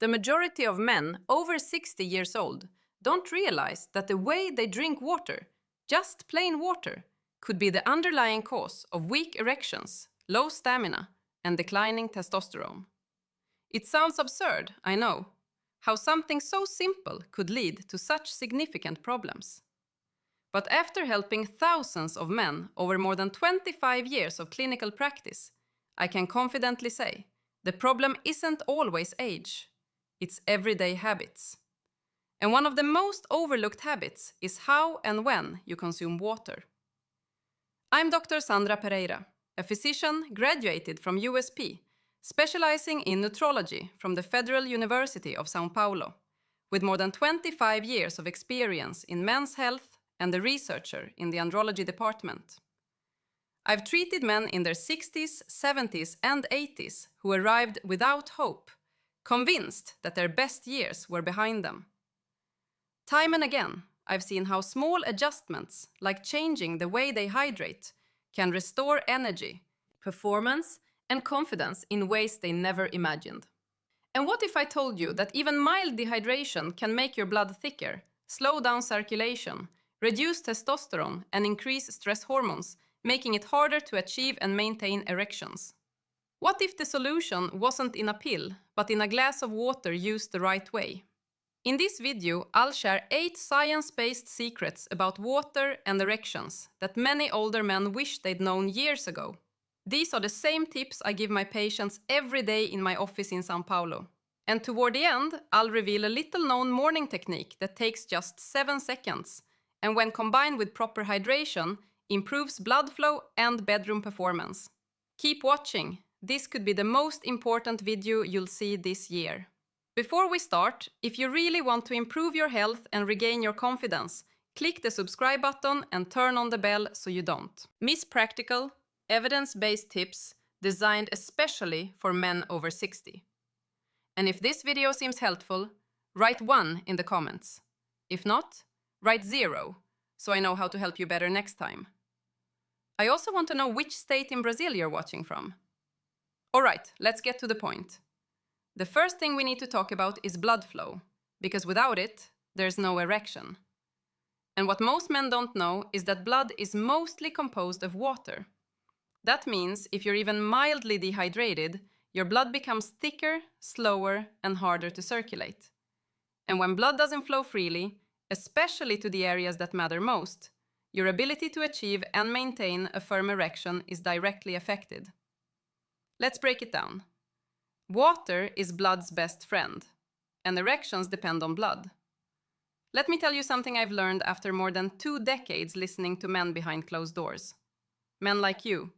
The majority of men over 60 years old don't realize that the way they drink water, just plain water, could be the underlying cause of weak erections, low stamina, and declining testosterone. It sounds absurd, I know, how something so simple could lead to such significant problems. But after helping thousands of men over more than 25 years of clinical practice, I can confidently say the problem isn't always age, it's everyday habits. And one of the most overlooked habits is how and when you consume water. I'm Dr. Sandra Pereira, a physician graduated from USP, specializing in Nutrology from the Federal University of São Paulo, with more than 25 years of experience in men's health and a researcher in the Andrology department. I've treated men in their 60s, 70s, and 80s who arrived without hope, convinced that their best years were behind them. Time and again, I've seen how small adjustments, like changing the way they hydrate, can restore energy, performance, and confidence in ways they never imagined. And what if I told you that even mild dehydration can make your blood thicker, slow down circulation, reduce testosterone, and increase stress hormones, making it harder to achieve and maintain erections? What if the solution wasn't in a pill, but in a glass of water used the right way? In this video, I'll share 8 science-based secrets about water and erections that many older men wish they'd known years ago. These are the same tips I give my patients every day in my office in São Paulo. And toward the end, I'll reveal a little-known morning technique that takes just 7 seconds, and when combined with proper hydration, improves blood flow and bedroom performance. Keep watching. This could be the most important video you'll see this year. Before we start, if you really want to improve your health and regain your confidence, click the subscribe button and turn on the bell so you don't miss practical, evidence-based tips designed especially for men over 60. And if this video seems helpful, write 1 in the comments. If not, write 0, so I know how to help you better next time. I also want to know which state in Brazil you're watching from. Alright, let's get to the point. The first thing we need to talk about is blood flow, because without it, there's no erection. And what most men don't know is that blood is mostly composed of water. That means if you're even mildly dehydrated, your blood becomes thicker, slower, and harder to circulate. And when blood doesn't flow freely, especially to the areas that matter most, your ability to achieve and maintain a firm erection is directly affected. Let's break it down. Water is blood's best friend, and erections depend on blood. Let me tell you something I've learned after more than 2 decades listening to men behind closed doors. Men like you.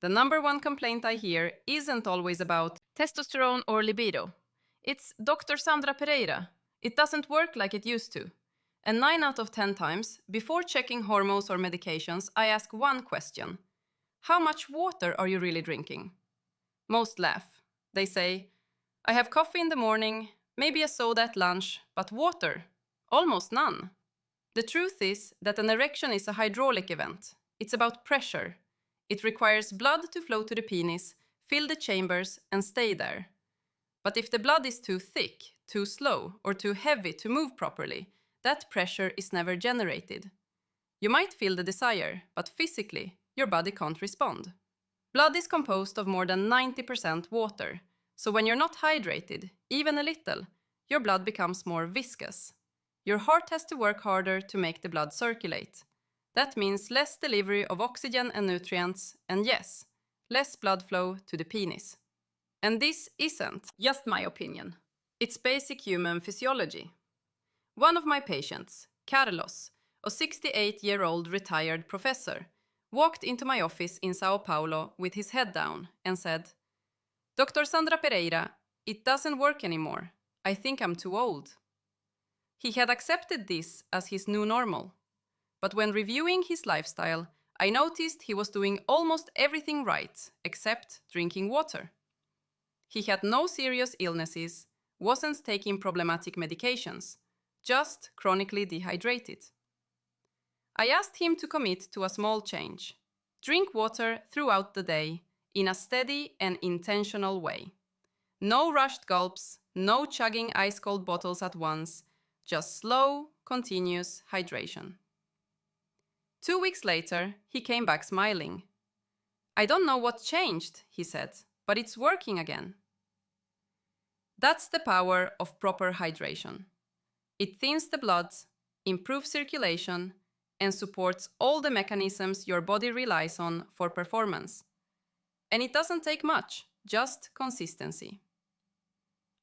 The number 1 complaint I hear isn't always about testosterone or libido. It's Dr. Sandra Pereira. It doesn't work like it used to. And 9 out of 10 times, before checking hormones or medications, I ask one question. How much water are you really drinking? Most laugh. They say, I have coffee in the morning, maybe a soda at lunch, but water? Almost none. The truth is that an erection is a hydraulic event. It's about pressure. It requires blood to flow to the penis, fill the chambers, and stay there. But if the blood is too thick, too slow, or too heavy to move properly, that pressure is never generated. You might feel the desire, but physically, your body can't respond. Blood is composed of more than 90% water, so when you're not hydrated, even a little, your blood becomes more viscous. Your heart has to work harder to make the blood circulate. That means less delivery of oxygen and nutrients, and yes, less blood flow to the penis. And this isn't just my opinion. It's basic human physiology. One of my patients, Carlos, a 68-year-old retired professor, walked into my office in São Paulo with his head down and said, Dr. Sandra Pereira, it doesn't work anymore. I think I'm too old. He had accepted this as his new normal. But when reviewing his lifestyle, I noticed he was doing almost everything right except drinking water. He had no serious illnesses, wasn't taking problematic medications, just chronically dehydrated. I asked him to commit to a small change. Drink water throughout the day in a steady and intentional way. No rushed gulps, No chugging ice-cold bottles at once, just slow, continuous hydration. 2 weeks later, he came back smiling. "I don't know what changed," he said, "but it's working again." That's the power of proper hydration. It thins the blood, improves circulation, and supports all the mechanisms your body relies on for performance. And it doesn't take much, just consistency.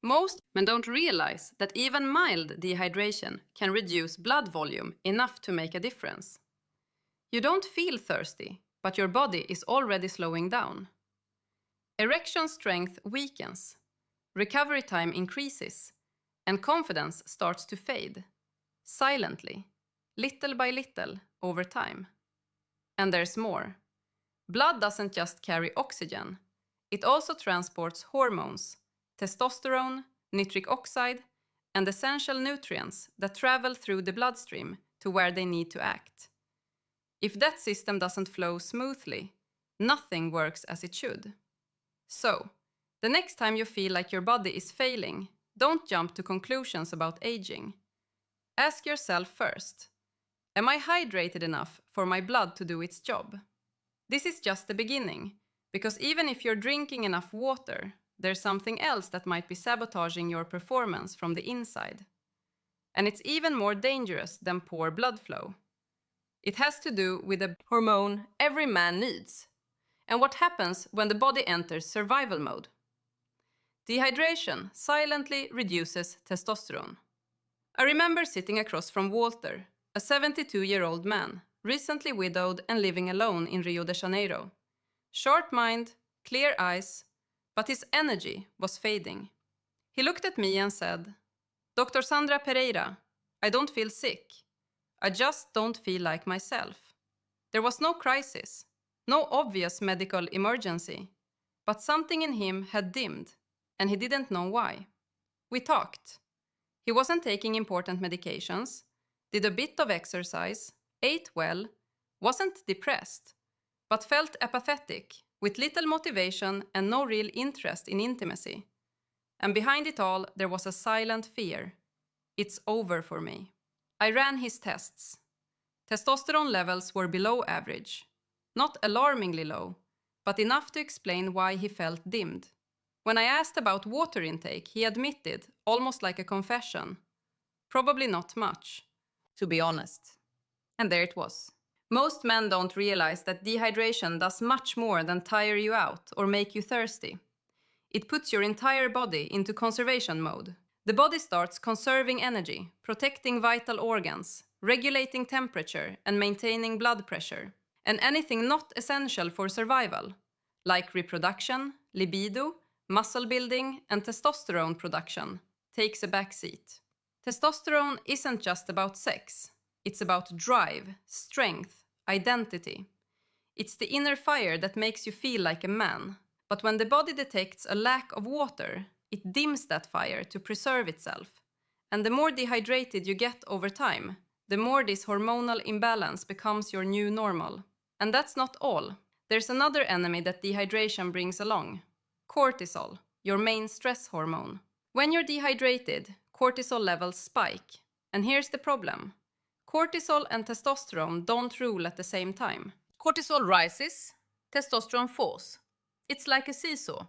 Most men don't realize that even mild dehydration can reduce blood volume enough to make a difference. You don't feel thirsty, but your body is already slowing down. Erection strength weakens, recovery time increases, and confidence starts to fade, silently, little by little, over time. And there's more. Blood doesn't just carry oxygen, it also transports hormones, testosterone, nitric oxide, and essential nutrients that travel through the bloodstream to where they need to act. If that system doesn't flow smoothly, nothing works as it should. So, the next time you feel like your body is failing, don't jump to conclusions about aging. Ask yourself first, am I hydrated enough for my blood to do its job? This is just the beginning, because even if you're drinking enough water, there's something else that might be sabotaging your performance from the inside. And it's even more dangerous than poor blood flow. It has to do with a hormone every man needs, and what happens when the body enters survival mode. Dehydration silently reduces testosterone. I remember sitting across from Walter, a 72-year-old man, recently widowed and living alone in Rio de Janeiro. Sharp mind, clear eyes, but his energy was fading. He looked at me and said, "Dr. Sandra Pereira, I don't feel sick. I just don't feel like myself." There was no crisis, no obvious medical emergency, but something in him had dimmed, and he didn't know why. We talked. He wasn't taking important medications, did a bit of exercise, ate well, wasn't depressed, but felt apathetic, with little motivation and no real interest in intimacy. And behind it all, there was a silent fear. It's over for me. I ran his tests. Testosterone levels were below average. Not alarmingly low, but enough to explain why he felt dimmed. When I asked about water intake, he admitted, almost like a confession, probably not much, to be honest. And there it was. Most men don't realize that dehydration does much more than tire you out or make you thirsty. It puts your entire body into conservation mode. The body starts conserving energy, protecting vital organs, regulating temperature, and maintaining blood pressure. And anything not essential for survival, like reproduction, libido, muscle building, and testosterone production, takes a backseat. Testosterone isn't just about sex. It's about drive, strength, identity. It's the inner fire that makes you feel like a man. But when the body detects a lack of water, it dims that fire to preserve itself. And the more dehydrated you get over time, the more this hormonal imbalance becomes your new normal. And that's not all. There's another enemy that dehydration brings along. Cortisol, your main stress hormone. When you're dehydrated, cortisol levels spike. And here's the problem. Cortisol and testosterone don't rule at the same time. Cortisol rises, testosterone falls. It's like a seesaw.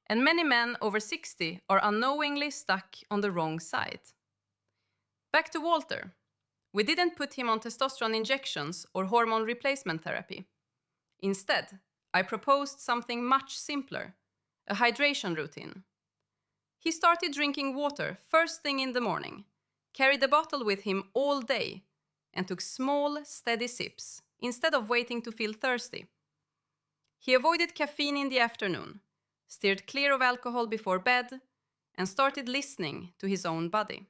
And many men over 60 are unknowingly stuck on the wrong side. Back to Walter. We didn't put him on testosterone injections or hormone replacement therapy. Instead, I proposed something much simpler, a hydration routine. He started drinking water first thing in the morning, carried a bottle with him all day, and took small, steady sips instead of waiting to feel thirsty. He avoided caffeine in the afternoon, steered clear of alcohol before bed, and started listening to his own body.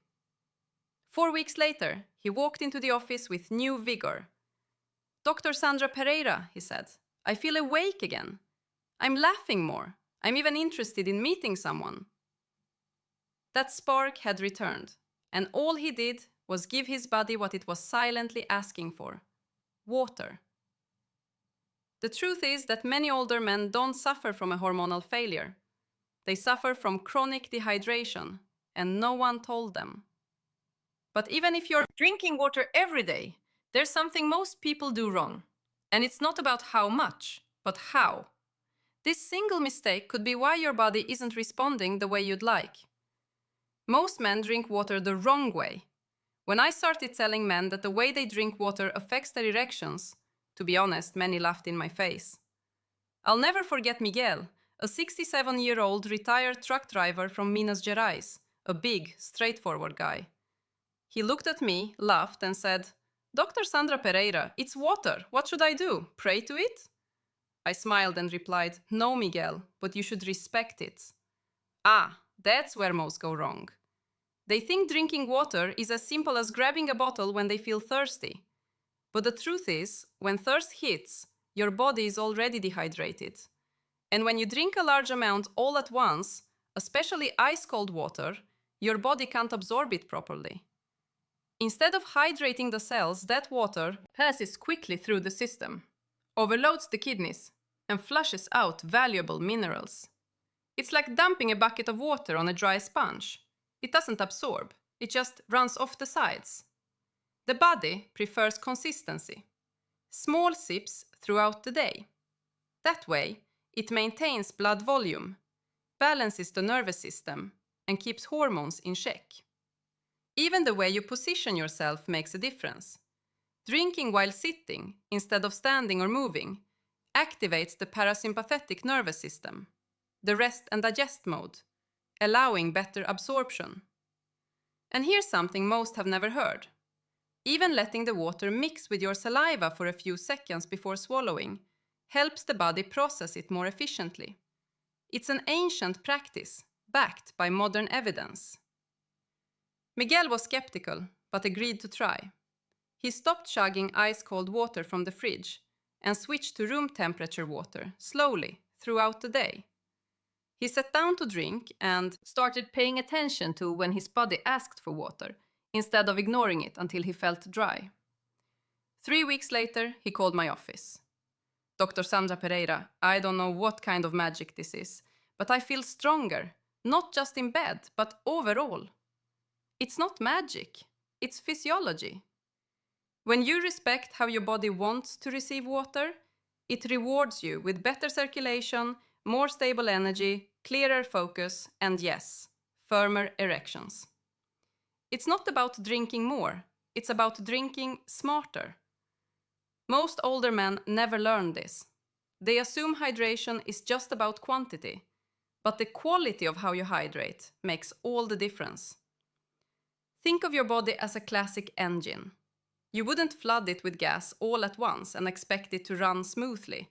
4 weeks later, he walked into the office with new vigor. "Dr. Sandra Pereira," he said, "I feel awake again. I'm laughing more. I'm even interested in meeting someone." That spark had returned, and all he did was give his body what it was silently asking for: water. The truth is that many older men don't suffer from a hormonal failure. They suffer from chronic dehydration, and no one told them. But even if you're drinking water every day, there's something most people do wrong. And it's not about how much, but how. This single mistake could be why your body isn't responding the way you'd like. Most men drink water the wrong way. When I started telling men that the way they drink water affects their erections, to be honest, many laughed in my face. I'll never forget Miguel, a 67-year-old retired truck driver from Minas Gerais, a big, straightforward guy. He looked at me, laughed, and said, "Dr. Sandra Pereira, it's water. What should I do? Pray to it?" I smiled and replied, "No, Miguel, but you should respect it." Ah, that's where most go wrong. They think drinking water is as simple as grabbing a bottle when they feel thirsty. But the truth is, when thirst hits, your body is already dehydrated. And when you drink a large amount all at once, especially ice-cold water, your body can't absorb it properly. Instead of hydrating the cells, that water passes quickly through the system, overloads the kidneys, and flushes out valuable minerals. It's like dumping a bucket of water on a dry sponge. It doesn't absorb, it just runs off the sides. The body prefers consistency. Small sips throughout the day. That way, it maintains blood volume, balances the nervous system, and keeps hormones in check. Even the way you position yourself makes a difference. Drinking while sitting, instead of standing or moving, activates the parasympathetic nervous system, the rest and digest mode, allowing better absorption. And here's something most have never heard. Even letting the water mix with your saliva for a few seconds before swallowing helps the body process it more efficiently. It's an ancient practice, backed by modern evidence. Miguel was skeptical, but agreed to try. He stopped chugging ice-cold water from the fridge and switched to room temperature water, slowly, throughout the day. He sat down to drink and started paying attention to when his body asked for water, instead of ignoring it until he felt dry. 3 weeks later, he called my office. "Dr. Sandra Pereira, I don't know what kind of magic this is, but I feel stronger, not just in bed, but overall." It's not magic, it's physiology. When you respect how your body wants to receive water, it rewards you with better circulation, more stable energy, clearer focus, and yes, firmer erections. It's not about drinking more, it's about drinking smarter. Most older men never learn this. They assume hydration is just about quantity, but the quality of how you hydrate makes all the difference. Think of your body as a classic engine. You wouldn't flood it with gas all at once and expect it to run smoothly.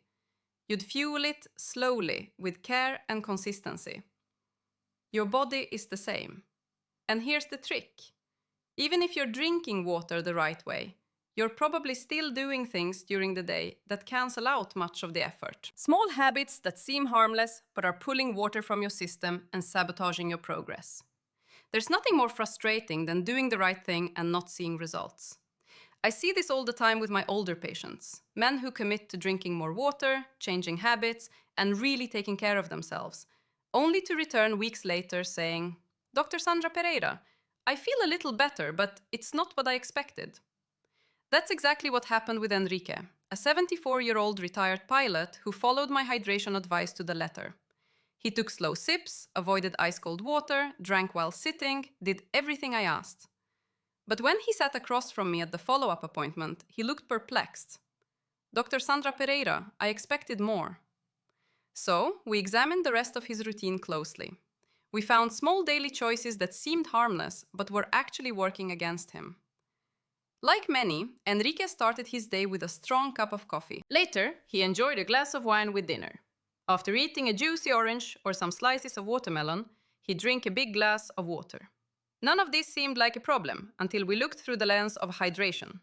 You'd fuel it slowly with care and consistency. Your body is the same. And here's the trick. Even if you're drinking water the right way, you're probably still doing things during the day that cancel out much of the effort. Small habits that seem harmless but are pulling water from your system and sabotaging your progress. There's nothing more frustrating than doing the right thing and not seeing results. I see this all the time with my older patients, men who commit to drinking more water, changing habits, and really taking care of themselves, only to return weeks later saying, "Dr. Sandra Pereira, I feel a little better, but it's not what I expected." That's exactly what happened with Enrique, a 74-year-old retired pilot who followed my hydration advice to the letter. He took slow sips, avoided ice-cold water, drank while sitting, did everything I asked. But when he sat across from me at the follow-up appointment, he looked perplexed. "Dr. Sandra Pereira, I expected more." So, we examined the rest of his routine closely. We found small daily choices that seemed harmless, but were actually working against him. Like many, Enrique started his day with a strong cup of coffee. Later, he enjoyed a glass of wine with dinner. After eating a juicy orange or some slices of watermelon, he'd drink a big glass of water. None of this seemed like a problem until we looked through the lens of hydration.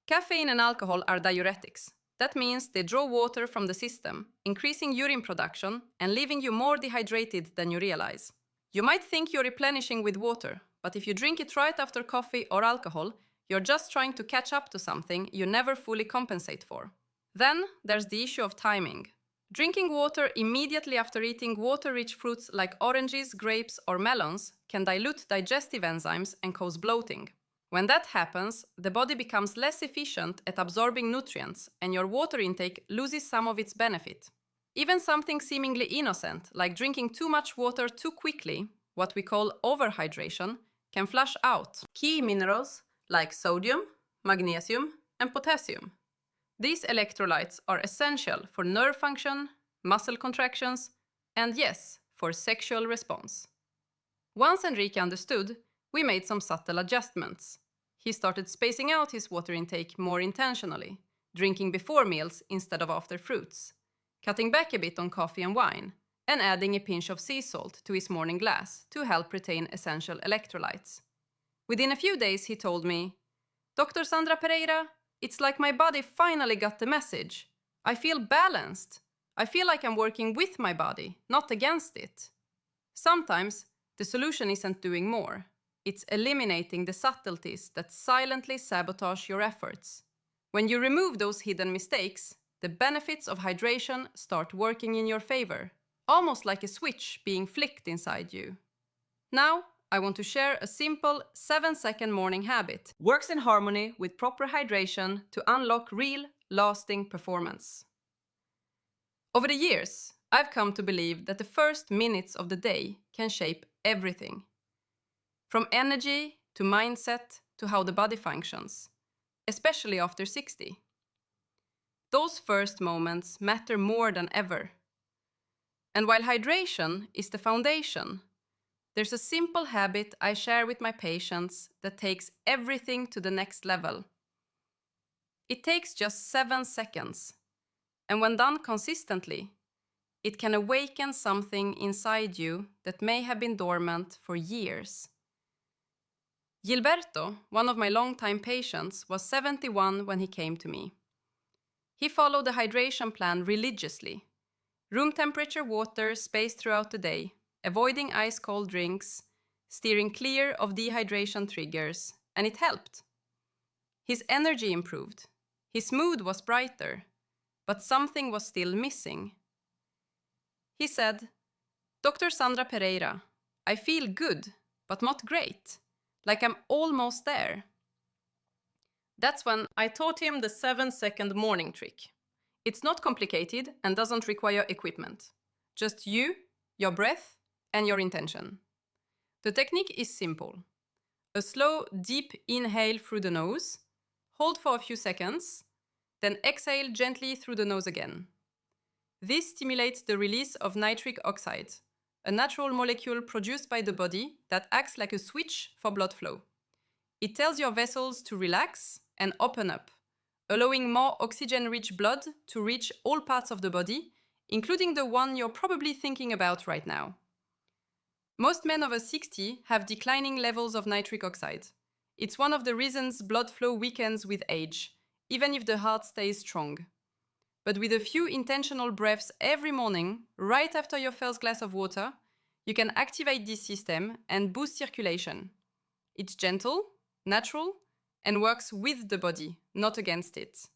Caffeine and alcohol are diuretics. That means they draw water from the system, increasing urine production and leaving you more dehydrated than you realize. You might think you're replenishing with water, but if you drink it right after coffee or alcohol, you're just trying to catch up to something you never fully compensate for. Then there's the issue of timing. Drinking water immediately after eating water-rich fruits like oranges, grapes, or melons can dilute digestive enzymes and cause bloating. When that happens, the body becomes less efficient at absorbing nutrients and your water intake loses some of its benefit. Even something seemingly innocent, like drinking too much water too quickly, what we call overhydration, can flush out key minerals like sodium, magnesium, and potassium. These electrolytes are essential for nerve function, muscle contractions, and yes, for sexual response. Once Enrique understood, we made some subtle adjustments. He started spacing out his water intake more intentionally, drinking before meals instead of after fruits, cutting back a bit on coffee and wine, and adding a pinch of sea salt to his morning glass to help retain essential electrolytes. Within a few days, he told me, "Dr. Sandra Pereira, it's like my body finally got the message. I feel balanced. I feel like I'm working with my body, not against it." Sometimes, the solution isn't doing more. It's eliminating the subtleties that silently sabotage your efforts. When you remove those hidden mistakes, the benefits of hydration start working in your favor, almost like a switch being flicked inside you. Now, I want to share a simple 7-second morning habit. Works in harmony with proper hydration to unlock real, lasting performance. Over the years, I've come to believe that the first minutes of the day can shape everything. From energy to mindset to how the body functions, especially after 60. Those first moments matter more than ever. And while hydration is the foundation, there's a simple habit I share with my patients that takes everything to the next level. It takes just 7 seconds, and when done consistently, it can awaken something inside you that may have been dormant for years. Gilberto, one of my longtime patients, was 71 when he came to me. He followed the hydration plan religiously. Room temperature water spaced throughout the day, avoiding ice-cold drinks, steering clear of dehydration triggers, and it helped. His energy improved. His mood was brighter, but something was still missing. He said, "Dr. Sandra Pereira, I feel good, but not great. Like I'm almost there." That's when I taught him the 7-second morning trick. It's not complicated and doesn't require equipment. Just you, your breath, and your intention. The technique is simple. A slow, deep inhale through the nose, hold for a few seconds, then exhale gently through the nose again. This stimulates the release of nitric oxide, a natural molecule produced by the body that acts like a switch for blood flow. It tells your vessels to relax and open up, allowing more oxygen-rich blood to reach all parts of the body, including the one you're probably thinking about right now. Most men over 60 have declining levels of nitric oxide. It's one of the reasons blood flow weakens with age, even if the heart stays strong. But with a few intentional breaths every morning, right after your first glass of water, you can activate this system and boost circulation. It's gentle, natural, and works with the body, not against it.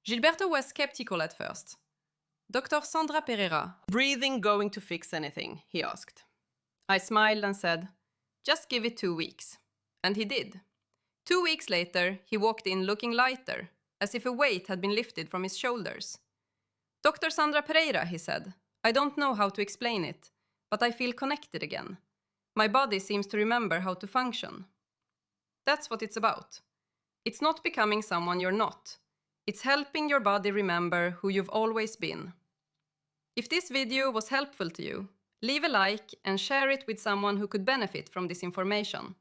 Gilberto was skeptical at first. "Dr. Sandra Pereira, breathing going to fix anything?" he asked. I smiled and said, "Just give it 2 weeks." And he did. 2 weeks later, he walked in looking lighter, as if a weight had been lifted from his shoulders. "Dr. Sandra Pereira," he said, "I don't know how to explain it, but I feel connected again. My body seems to remember how to function." That's what it's about. It's not becoming someone you're not. It's helping your body remember who you've always been. If this video was helpful to you, leave a like and share it with someone who could benefit from this information.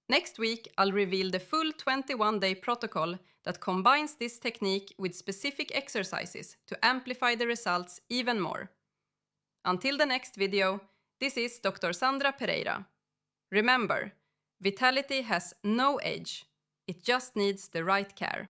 Next week, I'll reveal the full 21-day protocol that combines this technique with specific exercises to amplify the results even more. Until the next video, this is Dr. Sandra Pereira. Remember, vitality has no age. It just needs the right care.